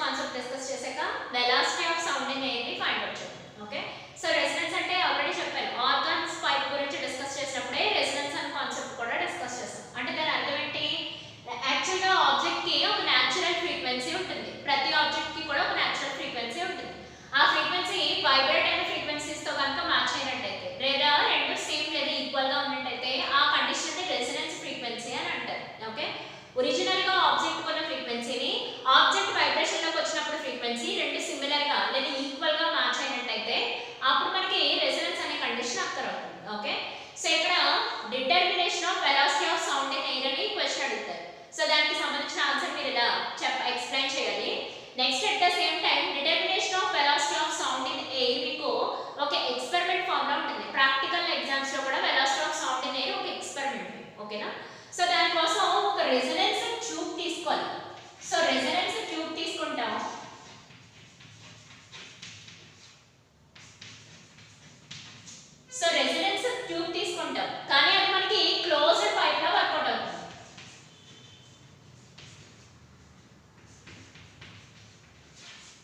Concept discuss చేశాక velocity of sound in air ని find out చేద్దాం. ఓకే, సో రెసొనెన్స్ అంటే ఆల్రెడీ చెప్పాను, ఆర్గాన్స్ పైప్ గురించి డిస్కస్ చేసినప్పుడే రెసొనెన్స్ అనే కాన్సెప్ట్ కూడా డిస్కస్ చేస్తాం. అంటే దాని అర్థం ఏంటి, యాక్చువల్ గా ఆబ్జెక్ట్ కి ఒక న్యాచురల్ ఫ్రీక్వెన్సీ ఉంటుంది, ప్రతి ఆబ్జెక్ట్ కి కూడా ఒక న్యాచురల్ ఫ్రీక్వెన్సీ ఉంటుంది. ఆ ఫ్రీక్వెన్సీ వైబ్రేట్ అయిన ఫ్రీక్వెన్సీస్ తో కనుక మ్యాచ్ అయినట్టయితే లేదా రెండు సేమ్ లేదా ఈక్వల్ గా ఉన్నట్టయితే ఆ కండిషన్ ని రెసొనెన్స్ ఫ్రీక్వెన్సీ అని అంటారు. ఓకే, ఒరిజినల్ గా ఆబ్జెక్ట్ కొన్న ఫ్రీక్వెన్సీని ఆబ్జెక్ట్ వైబ్రేషన్ లోకి వచ్చినప్పుడు ఫ్రీక్వెన్సీ రెండు సిమిలర్ గా లేదా ఈక్వల్ గా మ్యాచ్ అయినట్టయితే అప్పుడు మనకి రెసొనెన్స్ అనే కండిషన్ అక్కర్ అవుతుంది. ఓకే, సో ఇక్కడ determination of velocity of sound in air అని క్వశ్చన్ అడుగుతారు. సో దానికి సంబంధించిన ఆన్సర్ మీరు ఇలా ఎక్స్ప్లెయిన్ చేయాలి. Next at the same time determination of velocity of sound in air మీకు ఒక ఎక్స్పెరిమెంట్ ఫార్ములా ఉంటుంది. ప్రాక్టికల్ ఎగ్జామ్స్ లో కూడా velocity of sound in air ఒక ఎక్స్పెరిమెంట్. ఓకేనా, సో దానికోసం ఒక రెసొనెన్స్ ట్యూబ్ తీసుకోవాలి. సో రెసొనెన్స్ ట్యూబ్ తీసుకుంటాం. సో రెసొనెన్స్ ట్యూబ్ తీసుకుంటాం కానీ అది మనకి క్లోజ్డ్ పైప్ లో వర్కౌట్ అవుతుంది.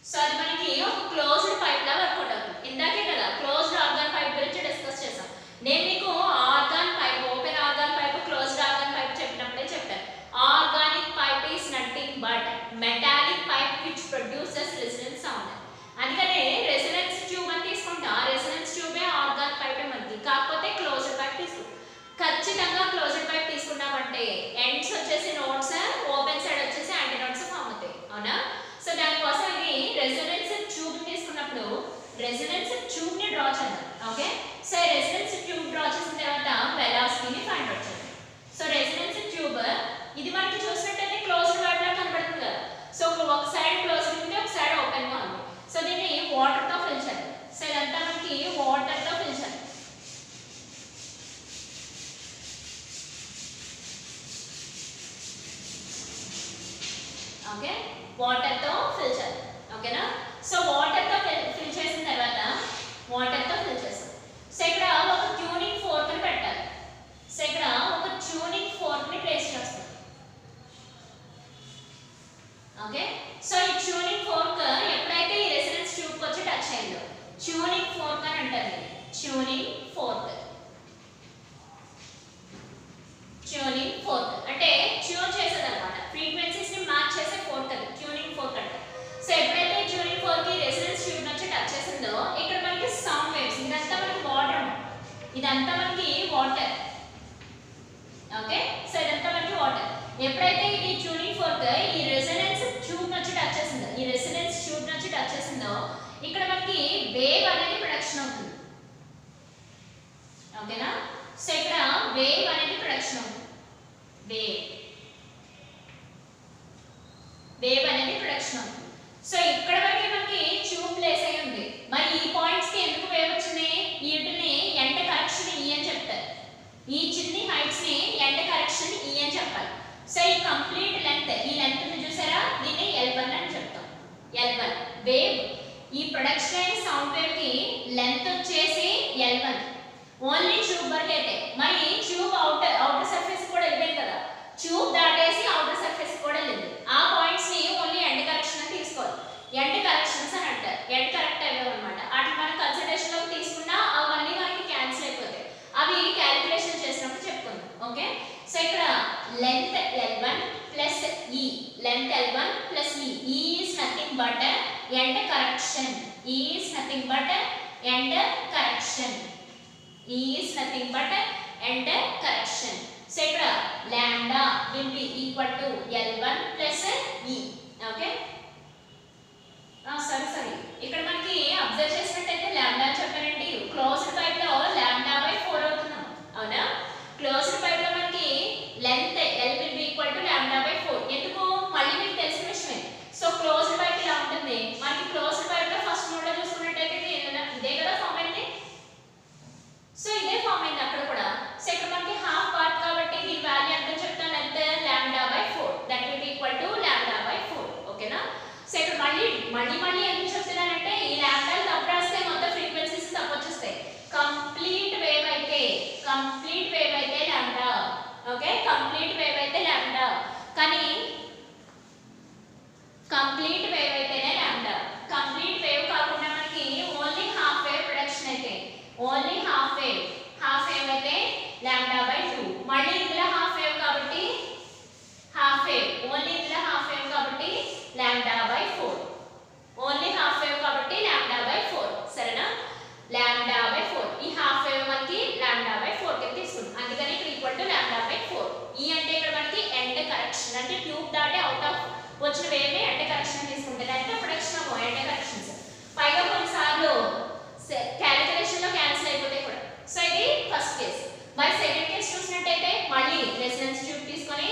సో అది మనకి ఒక క్లోజ్డ్ పైప్ లా వర్కౌట్ అవుతుంది. ఇందాకే కదా క్లోజ్డ్ ఆర్గాన్ పైప్ గురించి డిస్కస్ చేసాం. నేను మీకు organ pipe, open organ pipe, closed organ pipe చెప్పినప్పుడే చెప్పాను. Organic pipe is nothing but metallic pipe which produces resonance sound. అందుకనే రెసొనెన్స్ ట్యూబ్ అని తీసుకుంటాం. ఆ రెసొనెన్స్ ట్యూబే ఆర్గాన్ పైప్ మనకి, కాకపోతే క్లోజ్డ్ పైప్ తీసుకుంటాం. ఖచ్చితంగా క్లోజ్డ్ పైప్ తీసుకున్నామంటే ఎండ్స్ వచ్చేసి నోట్స్, ఓపెన్ సైడ్ వచ్చేసి యాంటీ నోట్స్ ఫామ్ అవుతాయి. అవునా, సో దానికోసం ఇది రెసొనెన్స్ ట్యూబ్ తీసుకున్నప్పుడు రెసొనెన్స్ ట్యూబ్ ని డ్రా చేద్దాం. Okay, so resonance tube draw చేసిన తర్వాత వెలాసిటీని ఫైండ్ అవుట్ చేద్దాం. సో రెసొనెన్స్ ట్యూబ్ ఇది మనకి చూసినట్టయితే క్లోజ్డ్ పైప్ లా కనబడుతుంది కదా. సో ఒక సైడ్ క్లోజ్డ్ ఉంది, ఒక సైడ్ ఓపెన్ గా ఉంది. సో దీన్ని వాటర్ తో ఫిల్ చేద్దాం. సో ఇదంతా మనకి వాటర్ తో ఫిల్ చేద్దాం. ఓకే, వాటర్ తో ఫిల్ చేద్దాం. ఓకేనా, సో వాటర్ తో ఫిల్ చేసిన తర్వాత వాటర్ తో ఫిల్ చేస్తాం. సో ఇక్కడ ఒక ట్యూనింగ్ ఫోర్క్ ని పెట్టాలి. సో ఇక్కడ ఒక ట్యూనింగ్ ఫోర్క్ ని ప్లేస్ చేస్తాం. ఓకే, సో ఈ ట్యూనింగ్ ఫోర్క్ ఎప్పుడైతే ఈ రెసొనెన్స్ ట్యూబ్ కి వచ్చి టచ్ అయిందో ట్యూనింగ్ ఫోర్క్ అని అంటారు. ట్యూనింగ్ ఫోర్క్, ట్యూనింగ్ ఫోర్క్ అంటే ట్యూన్ చేసేది అనమాట, ఫ్రీక్వెన్సీస్ ని మ్యాచ్ చేసే ఫోర్క్ అది ట్యూనింగ్ ఫోర్క్ అంటే. సో ఎప్పుడైతే ట్యూనింగ్ ఫోర్క్ కి రెసొనెన్స్ ట్యూబ్ నుంచి టచ్ చేసిందో ఇక్కడ మనకి సౌండ్ వేవ్స్, ఇదంతా మనకి వాటర్, ఇదంతా మనకి వాటర్. ఓకే, సో ఇదంతా మనకి వాటర్. ఎప్పుడైతే ఇది ట్యూనింగ్ ఫోర్క్ ఈ రెసొనెన్స్ ట్యూబ్ నుంచి టచ్ చేసిందో, ఈ రెసొనెన్స్ ట్యూబ్ నుంచి టచ్ చేసిందో ఇక్కడ మనకి వేవ్ అనేది ప్రొడక్షన్ అవుతుంది. ఓకేనా, సో ఇక్కడ వేవ్ అనేది ప్రొడక్షన్ అవుతుంది. వేవ్ అనేది ప్రొడక్షన్ అవుతుంది. సో ఇక్కడ వరకు మనకి ట్యూబ్ ప్లేస్ అయి ఉంది. మరి ఈ పాయింట్స్ కి ఎందుకు వేవ్ వచ్చింది, వీటిని ఎండ్ కరెక్షన్ ఈ అని చెప్తారు. ఈ చిన్ని హైట్స్ ని ఎండ్ కరెక్షన్ ఈ అని చెప్పాలి. సో ఈ కంప్లీట్ లెంత్, ఈ లెంత్ ని చూసారా, దీన్ని L1 అని చెప్తాం. L1 వేవ్, ఈ ప్రొడక్షన్ అయిన సౌండ్ వేవ్ కి లెంత్ వచ్చేసి L1 ఓన్లీ ట్యూబ్ వరకు అయితే. మరి ట్యూబ్ అవుటర్ సర్ఫేస్ కూడా వెళ్ళింది కదా, ట్యూబ్ దాటేసి అవుటర్ సర్ఫేస్ కూడా వెళ్ళింది. ఆ పాయింట్స్ ని ఓన్లీ ఎండ్ కరెక్షన్ అని తీసుకోవాలి. ఎండ్ కరెక్షన్స్ అని అంటారు. ఎండ్ కరెక్ట్ అయ్యేవి అనమాట. వాటిని మనం కన్సిడరేషన్ లోకి తీసుకున్నా అవన్నీ మనకి క్యాన్సిల్ అయిపోతాయి. అవి క్యాలిక్యులేషన్ చేసినప్పుడు చెప్పుకుందాం. ఓకే, సో ఇక్కడ length L1 plus E, length L1 plus E, E is nothing but end correction. E is nothing but end correction. E is nothing but end correction. So ఇక్కడ lambda will be equal to L1 plus E. Okay, sorry ఇక్కడ మనకి observe చేసినట్టయితే lambda అని చెప్పానండి. Closed pipe లో lambda/4 అవుతున్నాం. అవునా, closed pipe లో మనకి length L will be equal to lambda/4. ఎందుకు, మళ్ళీ మీకు తెలిసిన విషయమే. సో క్లోజ్డ్ పైప్ ఇలా ఉంటుంది. మనకి క్లోజ్డ్ పైప్ లో ఫస్ట్ మోడ్ లో చూసుకున్నట్టయితే ఇదే కదా ఫామ్ అయింది. సో ఇదే ఫామ్ అయింది అక్కడ కూడా. సో ఇక్కడ మనకి హాఫ్ పార్ట్ కాబట్టి దీని వాల్యూ ఎంత చెప్తాను, length lambda/4, that will be equal to lambda/4. ఓకేనా, సో ఇక్కడ మళ్ళీ ఎందుకు చెప్తున్నానంటే ఈ లాంబ్డా తప్పు రాస్తే మొత్తం ఫ్రీక్వెన్సీస్ తప్పు వచ్చేస్తాయి. కంప్లీట్ వేవ్ అయితే లాంబ్డా. ఓకే, కంప్లీట్ వేవ్ అయితే లాంబ్డా, కానీ కంప్లీట్ వేవ్ అయితే లాంబ్డా బై 2. మళ్ళీ ఇందులో హాఫ్ వేవ్ కాబట్టి హాఫ్ వేవ్, ఓన్లీ ఇందులో హాఫ్ వేవ్ కాబట్టి lambda by 4. Only half wave కాబట్టి లాంబ్డా బై 4. సరేనా? Lambda by 4. ఈ హాఫ్ వేవ్ మనకి లాంబ్డా బై 4 కి తీసుకుంటాం. అందుకని ఇక్కడ ఈక్వల్ టు లాంబ్డా బై 4. ఈ అంటే ఇక్కడ మనకి ఎండ్ కరెక్షన్, అంటే ట్యూబ్ దాటి అవుట్ ఆఫ్ వచ్చిన వేవ్ ని ఎండ్ కరెక్షన్ తీసుకుంటారు. అంటే ప్రొడక్షన్ ఆఫ్ ఎండ్ కరెక్షన్స్. పైగా కొన్నిసార్లు క్యాలిక్యులేషన్ లో క్యాన్సిల్ అయిపోతాయి కూడా. సో ఇది ఫస్ట్ కేస్. మరి సెకండ్ కేస్ చూసినట్టయితే మళ్ళీ రెసిడెన్స్ ట్యూబ్ తీసుకొని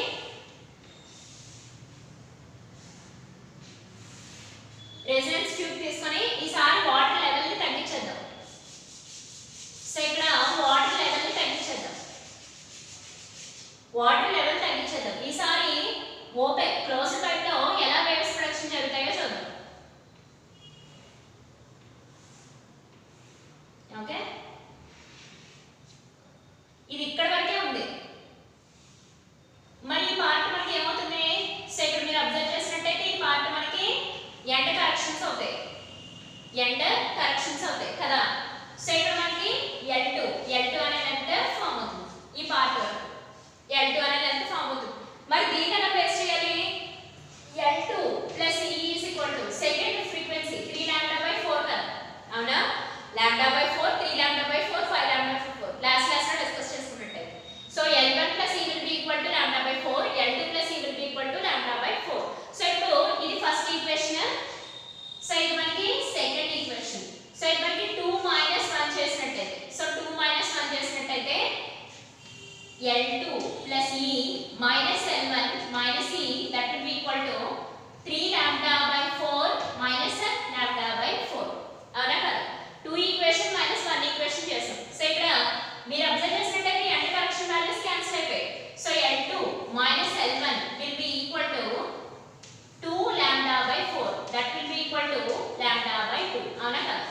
ఈసారి వాటర్ లెవెల్ ని తగ్గించేద్దాం. సో ఇక్కడ వాటర్ లెవెల్ ని తగ్గించేద్దాం. ఈసారి ఓపెన్ క్లోజ్ పైప్ లో ఎలా వేవ్స్ ప్రొడక్షన్ జరుగుతాయో చూద్దాం. ఓకే, ఇది ఇక్కడ వరకే ఉంది. మరి ఈ పార్ట్ మనకి ఏమవుతుంది? సో ఇక్కడ మీరు అబ్జర్వ్ చేసినట్టయితే ఈ పార్ట్ మనకి ఎండ్ కరెక్షన్స్ అవుతాయి కదా. సో ఇక్కడ మనకి L2 అనే లెంత్ ఫామ్ అవుతుంది. ఈ పార్ట్ వరకు L2 అనే లెంత్ ఫామ్ అవుతుంది. మరి దీన్ని ఎలా ప్లేస్ చేయాలి? L2 plus E is equal to second frequency 3 lambda by 4 కదా. అవునా? Lambda by 4, 3 lambda by 4, 5 lambda by 4 class లో డిస్కస్ చేసుకున్నట్టే. So L1 plus E will be equal to lambda by 4, L2 plus E will be equal to lambda by 4. So ఇప్పుడు ఇది first equation. So ఇది మనకి second equation. So ఇది మనకి 2 minus 1 చేసినట్టయితే, so 2 minus 1 చేసినట్టయితే L2 plus E minus L1 minus E that will be equal to 3 lambda by 4 minus lambda by 4. అవునా కదా? 2 ఈక్వేషన్ మైనస్ 1 ఈక్వేషన్ చేసాం. సో ఇక్కడ మీరు అబ్జర్వ్ చేసినట్టయితే ఎండ్ కరెక్షన్ వాల్యూస్ క్యాన్సిల్ అయిపోయాయి. So L2 minus L1 will be equal to 2 lambda by 4 that will be equal to lambda by 2. అవునా కదా?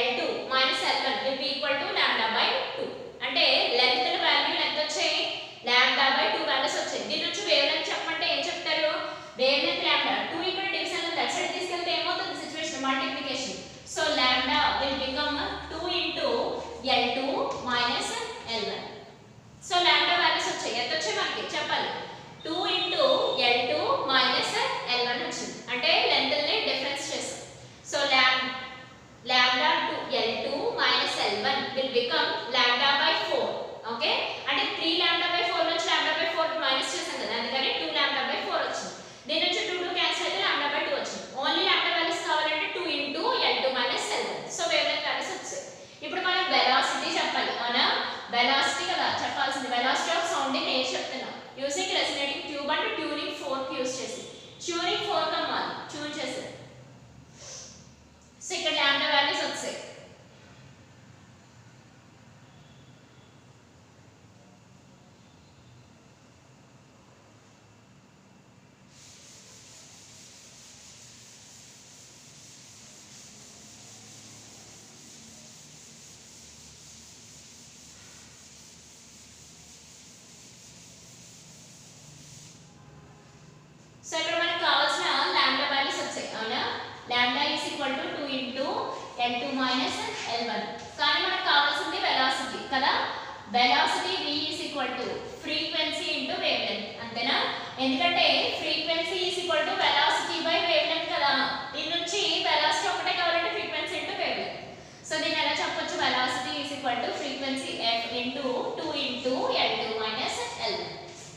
L2 minus L1 will be equal to lambda by 2. అంటే length value ఎంత వచ్చాయి? Lambda by 2 values వచ్చాయి. దీని నుంచి wave length చెప్పమంటే ఏం చెప్తారు? వేవ్ లెంత్ లాంబ్డా 2 ఇక్కడ డివిజన్ లో దట్ సైడ్ తీసుకెళ్తే ఏమవుతుంది? Situation multiplication. So lambda will become 2 into L2 minus L1. So lambda values వచ్చాయి. ఎంత వచ్చాయి మనకి చెప్పాలి? 2 into L2 minus L1 వచ్చింది. అంటే లెంత్ ని డిఫరెన్స్ చేస్తాం. So lambda to L2 minus L1 will become lambda by 4. Okay, అంటే 3 lambda by 4 నుంచి lambda by 4 మైనస్ చేసాం కదా, అందుకని 2 lambda by 4 వచ్చింది. దీని నుంచి 2 క్యాన్సిల్ అయితే lambda by 2 వచ్చింది. ఓన్లీ lambda వాల్యూస్ కావాలంటే 2 into L2 minus L1. So wave length values వచ్చాయి. ఇప్పుడు మనం వెలాసిటీ చెప్పాలి. అవునా? వెలాసిటీ కదా చెప్పాల్సింది. వెలాసిటీ ఆఫ్ సౌండ్ ని నేను చెప్తున్నా. యూజింగ్ రెసోనేటింగ్ ట్యూబ్ అంటే ట్యూనింగ్ ఫోర్క్ యూజ్ చేసి, ట్యూనింగ్ ఫోర్క్ అన్నమాట, ట్యూన్ చేసి. సో ఇక్కడ లాంబ్డా వాల్యూస్ వచ్చాయి. సో ఇక్కడ మనకు కావాల్సిన లాంబ్డా వాల్యూస్ వచ్చాయి. అవునా? Lambda is equal to 2 into L2 minus L1. కానీ మనకు కావాల్సింది వెలాసిటీ కదా. Velocity V is equal to frequency into wave length. అంతేనా? ఎందుకంటే frequency is equal to velocity by wave length కదా. దీని నుంచి వెలాసిటీ ఒకటే కావాలంటే frequency into wave length. So దీన్ని ఎలా చెప్పొచ్చు? Velocity is equal to frequency F into 2 into L2 minus L1.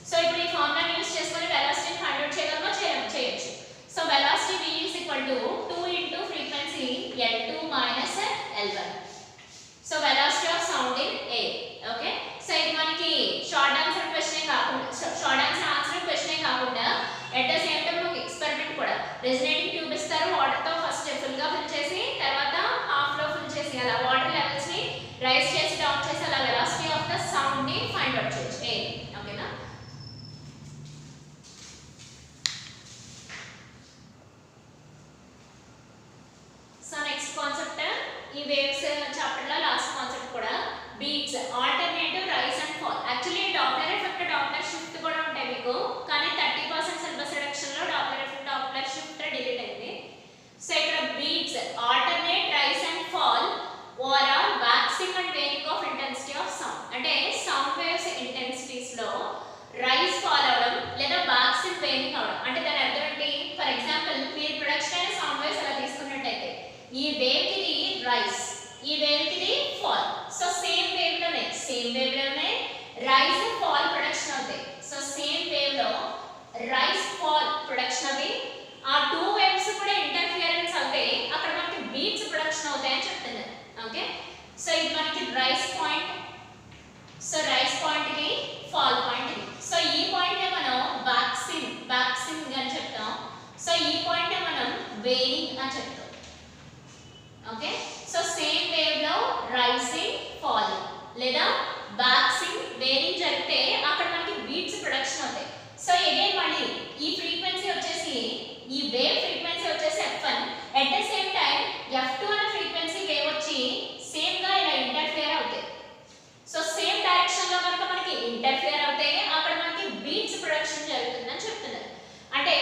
So ఇప్పుడు ఈ ఫార్ములాని యూస్ చేసుకొని వెలాసిటీని ఫైండ్ అవుట్ చేయగలమా? చేయొచ్చు. So velocity V is equal to 2 into frequency L2 minus L1. So velocity of sound in air. Okay, so ఇది మనకి short answer question కాకుండా at the same time ఒక experiment కూడా. రెసోనేటింగ్ ట్యూబ్ ఇస్తారు, water తో first full గా fill చేసి తర్వాత హాఫ్ లో ఫిల్ చేసి అలా వాటర్ లెవెల్స్ ని రైజ్ చేసి డౌన్ చేసి అలా వెలాసిటీ ఆఫ్ ద సౌండ్ ని ఫైండ్ అవుట్ చేయొచ్చు ఎయిర్. ఓకేనా? రైస్ ఫాల్ అవడం లేదా బాక్సిన్ వేవింగ్ అవడం. అంటే దాని అర్థం ఏంటి? ఫర్ ఎగ్జాంపుల్ మీరు ప్రొడక్షన్ అయిన సౌండ్ వేవ్స్ అలా తీసుకున్నట్టయితే ఈ వేవ్ కి రైస్, ఈ వేవ్ కి ఫాల్. సో సేమ్ వేవ్ లోనే రైస్ ఫాల్ ప్రొడక్షన్ అవుతాయి. సో సేమ్ వేవ్ లో రైస్ ఫాల్ ప్రొడక్షన్ అవి ఆ టూ వేవ్స్ కూడా ఇంటర్ఫియరెన్స్ అవుతాయి, అక్కడ మనకి బీట్స్ ప్రొడక్షన్ అవుతాయి అని చెప్తున్నారు. ఓకే, సో ఇది మనకి rice point. So rice point కి ఫాల్ పాయింట్ కి. సో ఈ పాయింట్ నే మనం బాక్సింగ్ అని చెప్తాం. సో ఈ పాయింట్ నే మనం వేవింగ్ అని చెప్తాం. ఓకే, సో సేమ్ వేవ్ లో రైసింగ్ ఫాలింగ్ లేదా బాక్సింగ్ వేవింగ్ జరిగితే అక్కడ మనకి బీట్స్ ప్రొడక్షన్ అవుతాయి. సో అగైన్ మళ్ళీ ఈ ఫ్రీక్వెన్సీ వచ్చేసి, ఈ వేవ్ ఫ్రీక్వెన్సీ వచ్చేసి f1, at the same time f2 అనే ఫ్రీక్వెన్సీ వేవ్ వచ్చి సేమ్ గా ఇలా ఇంటర్ఫియర్ అవుతాయి. సో సేమ్ డైరెక్షన్ లో కనుక మనకి ఇంటర్ఫియర్ అవుతాయి, అక్కడ మనకి బీట్స్ ప్రొడక్షన్ జరుగుతుందని చెప్తున్నారు. అంటే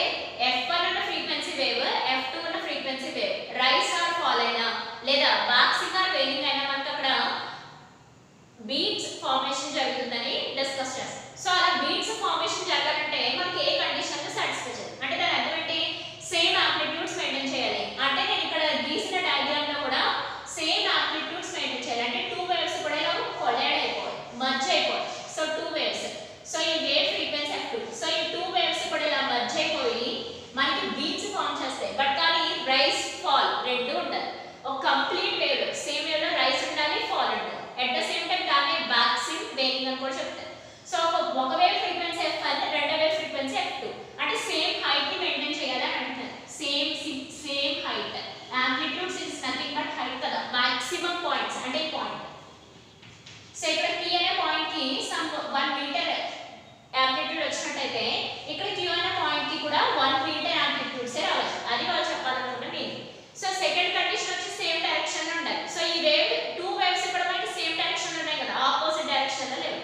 f1 అన్న ఫ్రీక్వెన్సీ వేవ్, f2 అన్న frequency wave rice or fall అయినా లేదా బాక్సింగ్ ఆర్ వేవింగ్ అయినా మనకి అక్కడ బీట్స్ ఫార్మేషన్ జరుగుతుందని డిస్కస్ చేస్తాం. సో అలా బీట్స్ ఫార్మేషన్ జరగాలంటే మనకి ఏ కండిషన్ లో సాటిస్ఫై చేయాలి అంటే దాని అర్థం ఏంటి? సేమ్ యాంప్లిట్యూడ్స్ మెయింటైన్ చేయాలి. అంటే నేను ఇక్కడ గీసిన డయాగ్రామ్ లో కూడా సేమ్ యాంప్లిట్యూడ్స్ మెయింటైన్ చేయాలి. అంటే టూ వేవ్స్ కూడా ఇలా కొలైడ్ అయిపోవాలి, మర్జ్ అయిపోవాలి. సో టూ వేవ్స్, సో ఈ వేవ్ ఫ్రీక్వెన్సీ f2, సో ఈ టూ వేవ్స్ కూడా ఇలా మర్జ్ అయిపోయి మనకి బీట్స్ ఫార్మ్ చేస్తాయి. బట్ కానీ రైస్ ఫాల్ రెండు ఉండాలి. ఒక కంప్లీట్ వేవ్ లో సేమ్ వేవ్ లో రైస్ ఉండాలి, ఫాల్ ఉండాలి. ఎట్ ద సేమ్ టైం దాన్ని బాక్సింగ్ వేవింగ్ అని కూడా చెప్తారు. సో ఒక వేవ్ ఫ్రీక్వెన్సీ f1, రెండో వేవ్ ఫ్రీక్వెన్సీ f2, అంటే సేమ్ హైట్ ని మెయింటైన్ చేయాలి అని అంటున్నారు. Same height, amplitudes is nothing but height కదా, మాక్సిమం పాయింట్స్ అంటే ఈ పాయింట్. సో ఇక్కడ p అనే పాయింట్ కి సమ్ 1 మీటర్ యాంప్లిట్యూడ్ వచ్చినట్టయితే ఇక్కడ q అనే పాయింట్ కి కూడా 1 మీటర్ యాంప్లిట్యూడ్స్ రావాలి. అది వాళ్ళు చెప్పాలనుకున్న మీనింగ్. సో సెకండ్ కండిషన్ వచ్చి సేమ్ డైరెక్షన్ లో ఉండాలి. సో ఈ వేవ్ టూ వేవ్స్ కూడా మనకి సేమ్ డైరెక్షన్ లో ఉన్నాయి కదా, ఆపోజిట్ డైరెక్షన్ లో లేవు.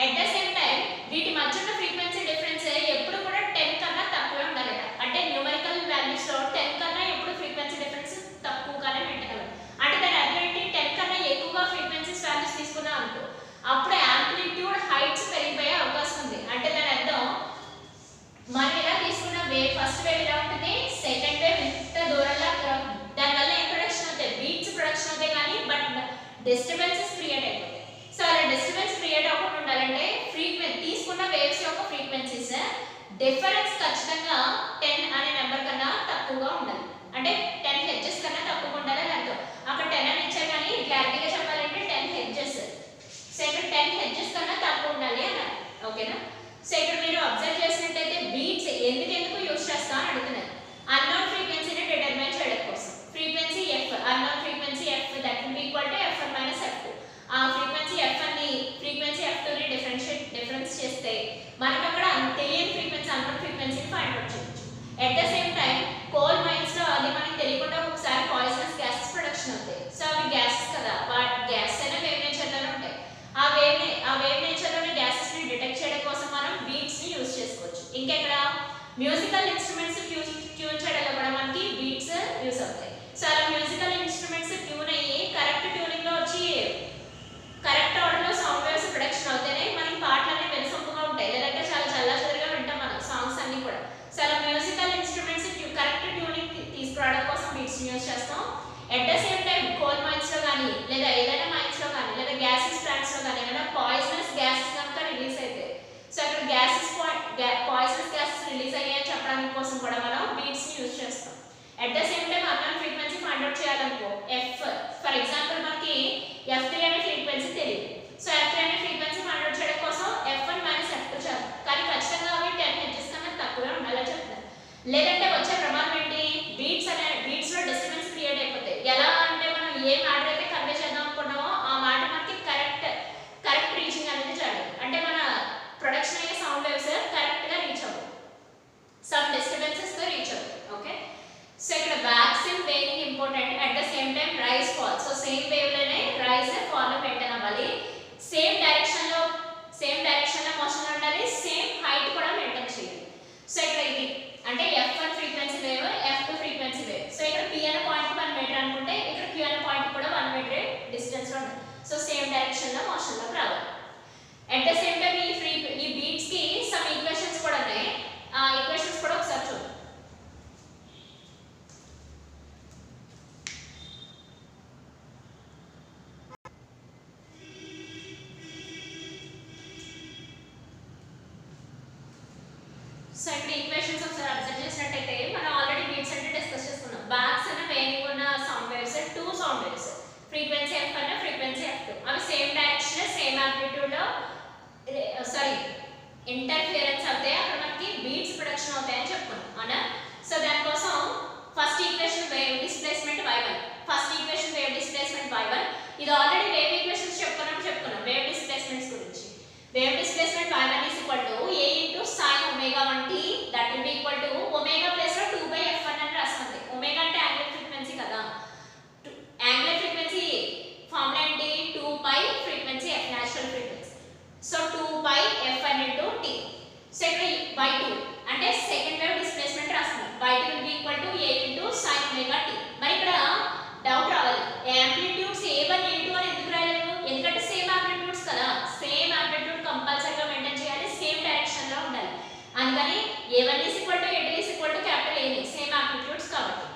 ఎట్ ద సేమ్ టైం వీటి మధ్య ఉన్న ఫ్రీక్వెన్సీ డిఫరెన్స్ ఎప్పుడు కూడా 10 కన్నా తక్కువే ఉండాలి. అంటే న్యూమరికల్ వాల్యూస్ లో 10 కన్నా ఎప్పుడు ఫ్రీక్వెన్సీ డిఫరెన్స్ తక్కువగానే మెయింటైన్ అవ్వాలి. అంటే దాని అర్థం ఏంటి? 10 కన్నా ఎక్కువగా ఫ్రీక్వెన్సీస్ వాల్యూస్ తీసుకున్నాం అనుకో, అప్పుడు యాంప్లిట్యూడ్ హైట్స్ పెరిగిపోయే అవకాశం ఉంది. అంటే దాని అర్థం మనం ఇలా తీసుకున్న వేవ్, ఫస్ట్ వేవ్ ఇలా ఉంటుంది, సెకండ్ వేవ్ ఇంత దూరంలో దానివల్ల ఏం ప్రొడక్షన్ అవుతాయి? బీట్స్ ప్రొడక్షన్ అవుతాయి, కానీ బట్ డిస్టర్బెన్సెస్ క్రియేట్ అయిపోతాయి. సో అలా డిస్టర్బెన్స్ క్రియేట్ అవ్వకుండా ఉండాలంటే తీసుకున్న వేవ్స్ యొక్క ఫ్రీక్వెన్సీస్ డిఫరెన్స్ ఖచ్చితంగా 10 అనే నెంబర్ కన్నా తక్కువగా ఉండాలి. అంటే 10 హెడ్జెస్ కన్నా తక్కువగా ఉండాలి అని అర్థం. అక్కడ 10 అని ఇచ్చారు కానీ క్లారిటీగా చెప్పాలంటే 10 హెడ్జెస్. సో ఇక్కడ 10 హెడ్జెస్ కన్నా తక్కువ ఉండాలి అని, ఓకేనా? సో ఇక్కడ మీరు అబ్జర్వ్ చేసినట్టయితే బీట్స్ ఎందుకు యూజ్ చేస్తాం అని అడుగుతున్నారు. అన్నోన్ ఫ్రీక్వెన్సీని డిటర్మైన్ చేయడం కోసం frequency f, unknown frequency f that will be equal to f1 - f2. ఆ ఫ్రీక్వెన్సీ f1 ని ఫ్రీక్వెన్సీ f2 ని డిఫరెన్స్ చేస్తే మనకు అక్కడ తెలియని ఫ్రీక్వెన్సీ, అన్నోన్ ఫ్రీక్వెన్సీని ఫైండ్ అవుట్ చేయొచ్చు. At the same time coal mines లో అది మనకి తెలియకుండా ఒకసారి పాయిజనస్ గ్యాసెస్ ప్రొడక్షన్ అవుతాయి. సో అవి గ్యాసెస్ కదా, గ్యాస్ అయినా వేవ్ నేచర్ లోనే ఉంటాయి. ఆ వేవ్ నేచర్ లోని గ్యాసెస్ ని డిటెక్ట్ చేయడం కోసం మనం బీట్స్ ని యూజ్ చేసుకోవచ్చు. ఇంకెక్కడ మ్యూజికల్ ఇన్స్ట్రుమెంట్స్ ట్యూన్ చేయడంలో కూడా మనకి బీట్స్ యూజ్ అవుతాయి. సో అలా మ్యూజికల్ ఇన్స్ట్రుమెంట్స్ ట్యూన్ అయ్యి కరెక్ట్ ట్యూనింగ్ లో వచ్చి కరెక్ట్ ఆర్డర్ లో సౌండ్ వేవ్స్ ప్రొడక్షన్ అవుతాయి, మనకి పాటలు అనేవి వెనుసొంపుగా ఉంటాయి, లేదంటే చాలా చల్లాచదురుగా వింటాం మనం సాంగ్స్ అన్ని కూడా. సో అలా మ్యూజికల్ ఇన్స్ట్రుమెంట్స్ కరెక్ట్ ట్యూనింగ్ తీసుకురావడం కోసం బీట్స్ యూజ్ చేస్తాం. At the same time coal mines లో కానీ లేదా ఏదైనా మైన్స్ లో కానీ లేదా గ్యాసెస్ ప్లాంట్స్ లో కానీ ఏమైనా పాయిజనస్ గ్యాసెస్ కనుక రిలీజ్ అయితే, సో అక్కడ పాయిజనస్ గ్యాసెస్ రిలీజ్ అయ్యాయని చెప్పడానికి కోసం కూడా ఫ్రీక్వెన్సీ f1 ఫ్రీక్వెన్సీ f2 అవి సేమ్ డైరెక్షన్ సేమ్ యాంప్లిట్యూడ్ లో సారీ ఇంటర్ఫియరెన్స్ అవుతాయి, అక్కడ మనకి బీట్స్ ప్రొడక్షన్ అవుతాయని చెప్పుకున్నాం అవునా. సో దానికోసం first equation wave displacement y1, first equation wave displacement y1. ఇది ఆల్రెడీ వేవ్ ఈక్వేషన్స్ చెప్పుకున్నాం వేవ్ డిస్ప్లేస్మెంట్స్ గురించి. Wave displacement y1 is equal to a into sin omega 1t, that will be equal to omega plus 2/f1 అని రాస్తుంది. Omega అంటే angular frequency కదా, angular frequency formula ఏంటి 2π frequency f natural frequency. So 2π f1 into t. So ఇక్కడ y2 అంటే second wave displacement రాస్తున్నాం. y2 will be equal to a into sin omega t. మరి ఇక్కడ డౌట్ రావాలి, యాంప్లిట్యూడ్స్ a1 a2 అని ఎందుకు రాయలేదు? ఎందుకంటే సేమ్ యాంప్లిట్యూడ్స్ కదా, సేమ్ యాంప్లిట్యూడ్ కంపల్సరీగా మెయింటైన్ చేయాలి, సేమ్ డైరెక్షన్ లో ఉండాలి. అందుకని a1 is equal to a2 is equal to capital A, same amplitudes కాబట్టి.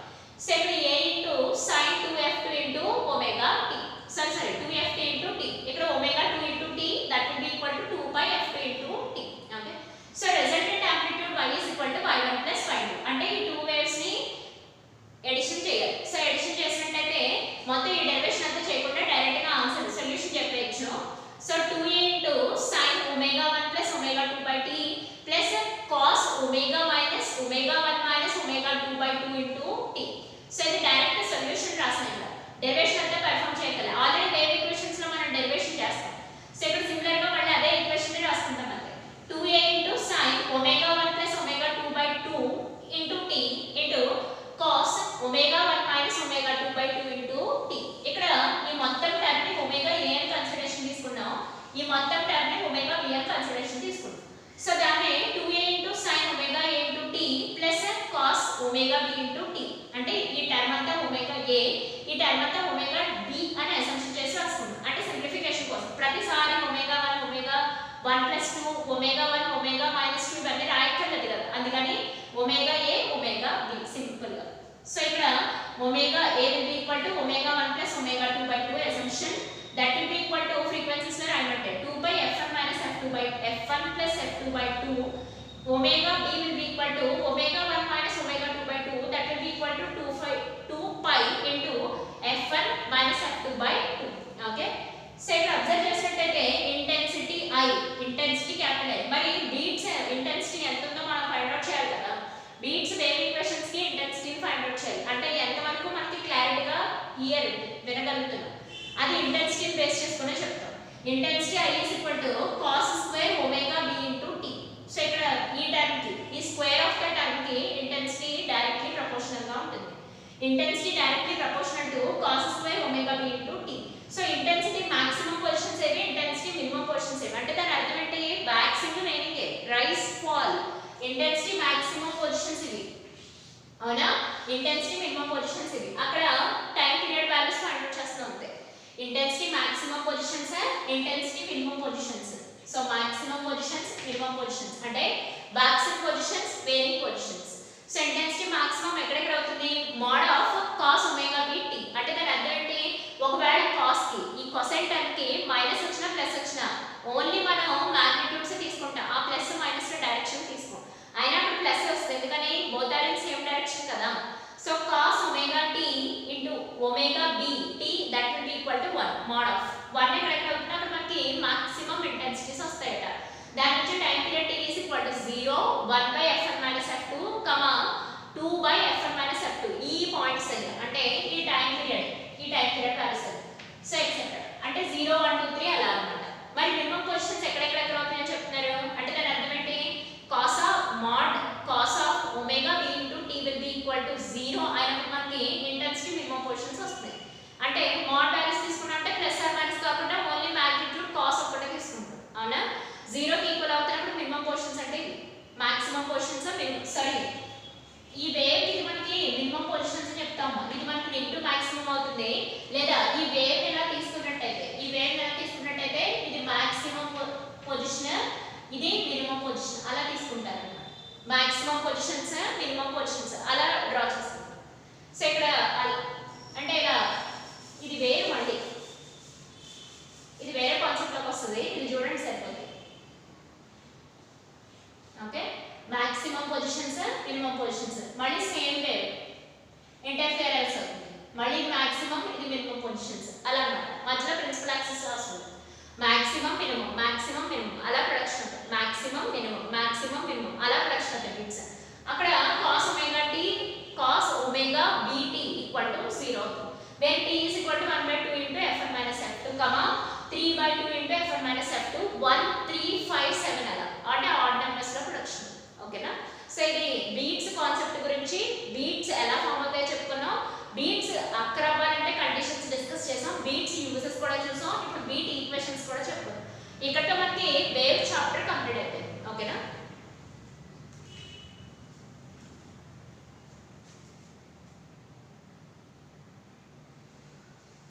సో ఇక్కడ a into sin 2f2 into omega t, sorry 2ft into t, ఇక్కడ omega 2 into t, that will be equal to 2π f2 into t. Okay, so resultant amplitude y is equal to y1 plus y2. అంటే ఈ two waves ని addition చేయాలి. So addition చేసినట్లయితే మొత్తం ఈ derivation అంతా చేయకుండా డైరెక్ట్ గా ఆన్సర్ సొల్యూషన్ చెప్పేయచ్చు. So 2a into sin omega 1 plus omega 2 by t plus cos omega minus omega 1 minus omega 2 by 2 into t. So ఇది డైరెక్ట్ సొల్యూషన్ రాసాను. ఇక్కడ డెరివేషన్ అంతా పెర్ఫార్మ్ చేయగల ఆల్రెడీ వేవ్ ఈక్వేషన్స్ లో మనం డెరివేషన్ చేస్తాం. సో ఇక్కడ సిమిలర్ గా మళ్ళీ అదే ఈక్వేషన్ ని రాసుకుంటాం అంతే. 2a into sin omega 1 plus omega 2 by 2 into t into cos omega 1 minus omega 2 by 2 into t. ఇక్కడ ఈ మొత్తం టర్మ్ ని omega a అని కన్సిడరేషన్ తీసుకున్నాం, ఈ మొత్తం టర్మ్ ని omega b అని కన్సిడరేషన్ తీసుకున్నాం. సో దాన్ని 2a into sin omega a into t plus cos omega b into t. అంటే ఈ టర్మ్ అంతా omega a, ఈ టర్మ్ అంతా omega b అని అసంప్షన్ చేసి రాసుకున్నాం. అంటే సింప్లిఫికేషన్ కోసం ప్రతిసారి omega 1 omega 1 plus 2 omega 1 omega minus 2 ఇవన్నీ రాయక్కర్లేదు కదా, అందుకని omega a omega b simple గా. సో ఇక్కడ omega a will be equal to omega 1 plus omega 2 by 2 assumption, that will be equal to frequencies లో రాయమంటే 2π f1 minus f2 by f1 plus f2 by 2. omega b will be equal to omega 1 minus omega 2 by 2, that will be equal to 2π into f1 minus f2 by 2. Okay, so ఇక్కడ observe చేసినట్లయితే intensity I, intensity capital I. మరి beats intensity ఎంత ఉందో మనం find out చేయాలి కదా. Beats wave equations కి ఇంటెన్సిటీని find out చేయాలి. అంటే ఎంత వరకు మనకి క్లారిటీగా హియర్ వినగలుగుతున్నాం అది ఇంటెన్సిటీని బేస్ చేసుకునే చెప్తాం. Intensity I is equal to cos square omega b into t. So ఇక్కడ ఈ టర్మ్ కి ఈ స్క్వేర్ ఆఫ్ ద టర్మ్ కి ఇంటెన్సిటీ డైరెక్ట్లీ ప్రపోర్షనల్ గా ఉంటుంది. Intensity directly proportional to cos square omega b into t. So intensity maximum positions ఏవి, intensity minimum positions ఏవి అంటే దాని అర్థం ఏంటి, waxing raining rice fall intensity maximum positions ఇవి అవునా, ఇంటెన్సిటీ మినిమం పొజిషన్స్ ఇవి. అక్కడ time period values find out చేస్తాం అంతే. Intensity maximum positions, intensity minimum positions. So maximum positions, minimum positions అంటే వ్యాక్సింగ్ పొజిషన్స్, వేరింగ్ పొజిషన్స్. సో ఇంటెన్సిటీ మాక్సిమం ఎక్కడెక్కడ అవుతుంది, mode of cos omega b t. అంటే దాని అర్థం ఏంటి, ఒకవేళ cos కి ఈ కొసైన్ టర్మ్ కి మైనస్ వచ్చినా ప్లస్ వచ్చినా ఓన్లీ మనం మాగ్నిట్యూడ్స్ తీసుకుంటాం, ఆ ప్లస్ మైనస్ డైరెక్షన్ తీసుకోం. అయినా అప్పుడు ప్లస్ వస్తుంది ఎందుకని both are in same direction కదా. So cos omega t into omega b t, that will be equal to 1 mod of 1 ఎక్కడెక్కడ అవుతుందో అక్కడ మనకి మాక్సిమం ఇంటెన్సిటీస్ వస్తాయట. దాని నుంచి time period t is equal to 0 1 by f1 minus f2 2 by f1 minus f2 ఈ points అంటే ఈ time period values. So etcetera అంటే 0 1 2 3 అలా అన్నమాట. మరి మినిమం పొజిషన్స్ ఎక్కడెక్కడ అవుతాయని చెప్తున్నారు అంటే దాని అర్థం ఏంటి, cos of omega b into t will be equal to 0 అయినప్పుడు మనకి ఇంటెన్సిటీ మినిమం పొజిషన్స్ వస్తాయి. అంటే మోడ్ వాల్యూస్ తీసుకున్నట్టే ప్లస్ ఆర్ మైనస్ కాకుండా ఓన్లీ మాగ్నిట్యూడ్ cos ఒకటే తీసుకుంటాం అవునా. 0 కి ఈక్వల్ అవుతున్నప్పుడు మినిమం పొజిషన్స్ అంటే ఇవి, మాక్సిమం పొజిషన్స్ సారీ ఈ వేవ్ ఇది మనకి మినిమం పొజిషన్స్ చెప్తాము, ఇది మనకి నెగటివ్ మాక్సిమం అవుతుంది. లేదా ఈ వేవ్ ఎలా తీసుకున్నట్టయితే ఇది మాక్సిమం పొజిషన్, ఇది మినిమం పొజిషన్ అలా తీసుకుంటారు అన్నమాట. మాక్సిమం పొజిషన్స్, మినిమం పొజిషన్స్ అలా డ్రా చేసుకుంటాం. సో ఇక్కడ అంటే ఇలా ఇది వేవ్ అండి, ఇది వేరే కాన్సెప్ట్ లోకి వస్తుంది, ఇది చూడండి సరిపోతుంది. Okay, maximum positions, minimum positions మళ్ళీ సేమ్ వేవ్ ఇంటర్ఫియరెన్స్ అవుతుంది. మళ్ళీ మాక్సిమం ఇది మినిమం పొజిషన్స్ అలా అన్నమాట. మధ్యలో ప్రిన్సిపల్ యాక్సిస్ వస్తుంది. మాక్సిమం మినిమం అలా ప్రొడక్షన్ ఉంటుంది. మాక్సిమం మినిమం అలా ప్రొడక్షన్ ఉంటుంది బిట్స్. అక్కడ cos omega t cos omega bt equal to 0 అవుతుంది. when t is equal to 1/2 into f1 minus f2, 3/2 into f1 minus f2, 1 3 5 7 అలా అంటే ఆడ్ నెంబర్స్ లో ప్రొడక్షన్. ఓకేనా? సో ఇది బీట్స్ కాన్సెప్ట్ గురించి, బీట్స్ ఎలా ఫామ్ అవుతాయో చెప్పుకున్నాం. బీట్స్ అక్కర్ అవ్వాలంటే కండిషన్స్ డిస్కస్ చేసాం. బీట్స్ యూజెస్ కూడా చూసాం. ఇప్పుడు బీట్ ఈక్వేషన్స్ కూడా చెప్పుకున్నాం. ఇక్కడతో మనకి వేవ్ చాప్టర్ కంప్లీట్ అయిపోయింది. ఓకేనా?